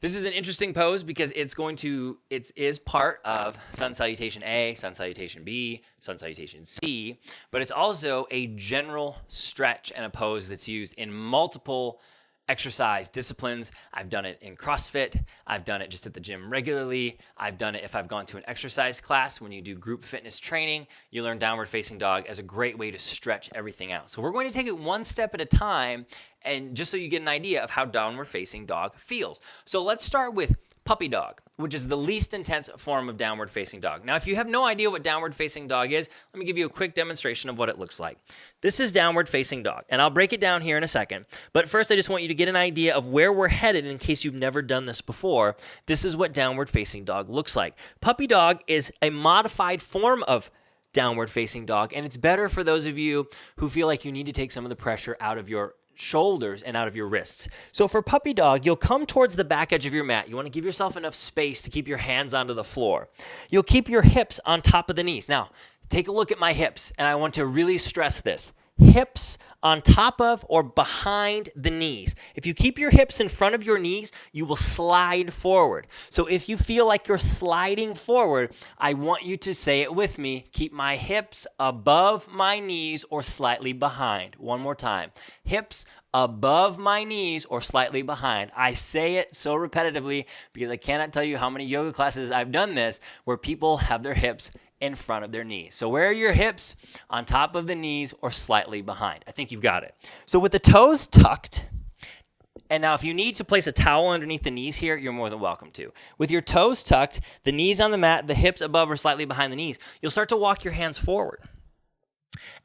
This is an interesting pose because it is part of sun salutation A, sun salutation B, sun salutation C, but it's also a general stretch and a pose that's used in multiple exercise disciplines. I've done it in CrossFit. I've done it just at the gym regularly. I've done it if I've gone to an exercise class. When you do group fitness training, you learn downward facing dog as a great way to stretch everything out. So we're going to take it one step at a time, and just so you get an idea of how downward facing dog feels. So let's start with puppy dog, which is the least intense form of downward facing dog. Now, if you have no idea what downward facing dog is, let me give you a quick demonstration of what it looks like. This is downward facing dog, and I'll break it down here in a second. But first, I just want you to get an idea of where we're headed in case you've never done this before. This is what downward facing dog looks like. Puppy dog is a modified form of downward facing dog, and it's better for those of you who feel like you need to take some of the pressure out of your shoulders and out of your wrists. So for puppy dog, you'll come towards the back edge of your mat. You want to give yourself enough space to keep your hands onto the floor. You'll keep your hips on top of the knees. Now, take a look at my hips, and I want to really stress this. Hips on top of or behind the knees. If you keep your hips in front of your knees, you will slide forward. So if you feel like you're sliding forward, I want you to say it with me. Keep my hips above my knees or slightly behind. One more time. Hips above my knees or slightly behind. I say it so repetitively because I cannot tell you how many yoga classes I've done this where people have their hips in front of their knees. So where are your hips? On top of the knees or slightly behind. I think you've got it. So with the toes tucked, and now if you need to place a towel underneath the knees here, you're more than welcome to. With your toes tucked, the knees on the mat, the hips above or slightly behind the knees, you'll start to walk your hands forward.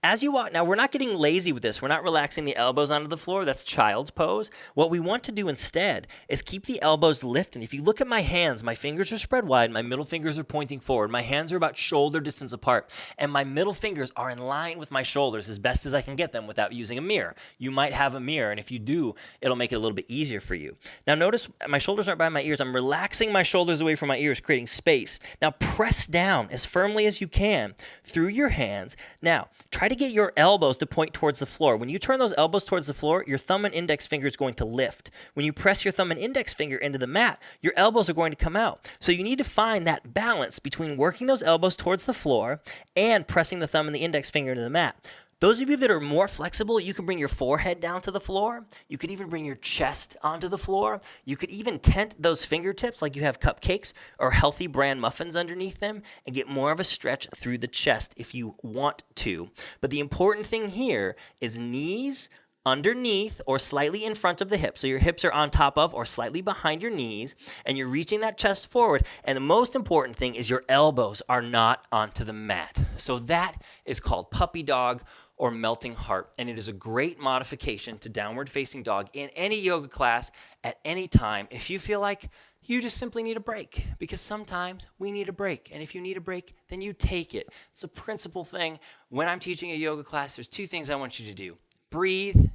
As you walk, now we're not getting lazy with this. We're not relaxing the elbows onto the floor. That's child's pose. What we want to do instead is keep the elbows lifted. If you look at my hands, my fingers are spread wide. My middle fingers are pointing forward. My hands are about shoulder distance apart. And my middle fingers are in line with my shoulders as best as I can get them without using a mirror. You might have a mirror, and if you do, it'll make it a little bit easier for you. Now notice my shoulders aren't by my ears. I'm relaxing my shoulders away from my ears, creating space. Now press down as firmly as you can through your hands. Now, try to get your elbows to point towards the floor. When you turn those elbows towards the floor, your thumb and index finger is going to lift. When you press your thumb and index finger into the mat, your elbows are going to come out. So you need to find that balance between working those elbows towards the floor and pressing the thumb and the index finger into the mat. Those of you that are more flexible, you can bring your forehead down to the floor. You could even bring your chest onto the floor. You could even tent those fingertips like you have cupcakes or healthy bran muffins underneath them and get more of a stretch through the chest if you want to. But the important thing here is knees underneath or slightly in front of the hips. So your hips are on top of or slightly behind your knees, and you're reaching that chest forward. And the most important thing is your elbows are not onto the mat. So that is called puppy dog or melting heart, and it is a great modification to downward facing dog in any yoga class at any time if you feel like you just simply need a break, because sometimes we need a break, and if you need a break, then you take it. It's a principal thing. When I'm teaching a yoga class, there's two things I want you to do. Breathe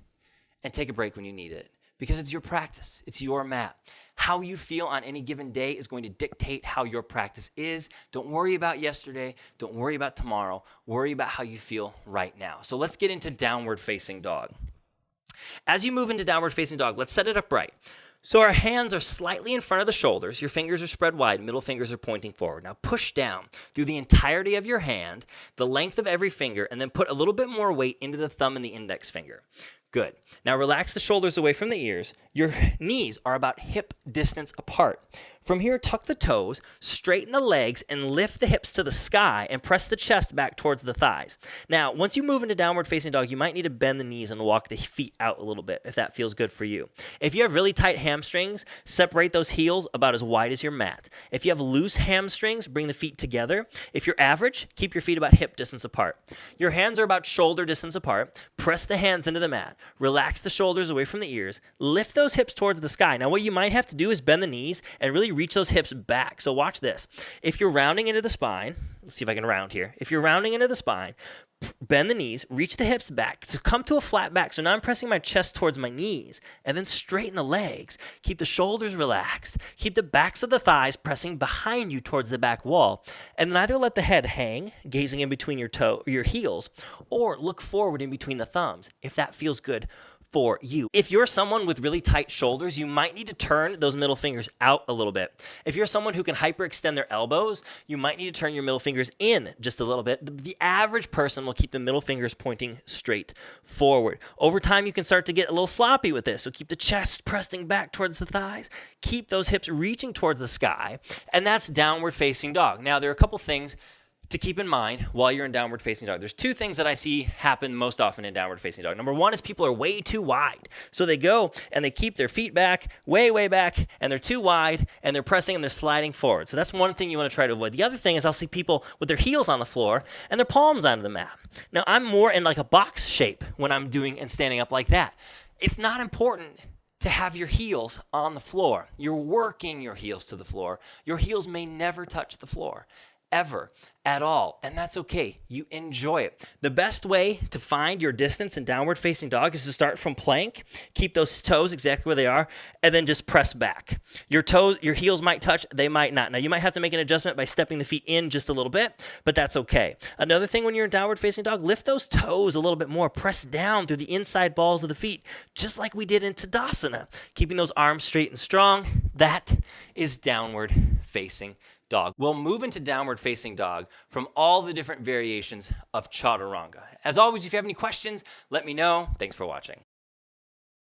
and take a break when you need it, because it's your practice. It's your mat. How you feel on any given day is going to dictate how your practice is. Don't worry about yesterday. Don't worry about tomorrow. Worry about how you feel right now. So let's get into downward facing dog. As you move into downward facing dog, let's set it up right. So our hands are slightly in front of the shoulders. Your fingers are spread wide. Middle fingers are pointing forward. Now push down through the entirety of your hand, the length of every finger, and then put a little bit more weight into the thumb and the index finger. Good. Now relax the shoulders away from the ears. Your knees are about hip distance apart. From here, tuck the toes, straighten the legs, and lift the hips to the sky and press the chest back towards the thighs. Now, once you move into downward facing dog, you might need to bend the knees and walk the feet out a little bit if that feels good for you. If you have really tight hamstrings, separate those heels about as wide as your mat. If you have loose hamstrings, bring the feet together. If you're average, keep your feet about hip distance apart. Your hands are about shoulder distance apart. Press the hands into the mat. Relax the shoulders away from the ears. Lift those hips towards the sky. Now, what you might have to do is bend the knees and really reach those hips back. So watch this. If you're rounding into the spine, let's see if I can round here. If you're rounding into the spine, bend the knees, reach the hips back. So come to a flat back. So now I'm pressing my chest towards my knees, and then straighten the legs. Keep the shoulders relaxed. Keep the backs of the thighs pressing behind you towards the back wall. And then either let the head hang, gazing in between your heels, or look forward in between the thumbs. If that feels good for you. If you're someone with really tight shoulders, you might need to turn those middle fingers out a little bit. If you're someone who can hyperextend their elbows, you might need to turn your middle fingers in just a little bit. The average person will keep the middle fingers pointing straight forward. Over time, you can start to get a little sloppy with this. So keep the chest pressing back towards the thighs. Keep those hips reaching towards the sky. And that's downward facing dog. Now, there are a couple things to keep in mind while you're in downward facing dog. There's two things that I see happen most often in downward facing dog. Number one is people are way too wide. So they go and they keep their feet back, way back, and they're too wide, and they're pressing and they're sliding forward. So that's one thing you want to try to avoid. The other thing is I'll see people with their heels on the floor and their palms onto the mat. Now, I'm more in like a box shape when I'm doing and standing up like that. It's not important to have your heels on the floor. You're working your heels to the floor. Your heels may never touch the floor, ever, at all, and that's okay. You enjoy it. The best way to find your distance in downward facing dog is to start from plank, keep those toes exactly where they are, and then just press back. Your heels might touch, they might not. Now, you might have to make an adjustment by stepping the feet in just a little bit, but that's okay. Another thing when you're in downward facing dog, lift those toes a little bit more, press down through the inside balls of the feet, just like we did in Tadasana, keeping those arms straight and strong. That is downward facing dog. We'll move into downward facing dog from all the different variations of chaturanga. As always, if you have any questions, let me know. Thanks for watching.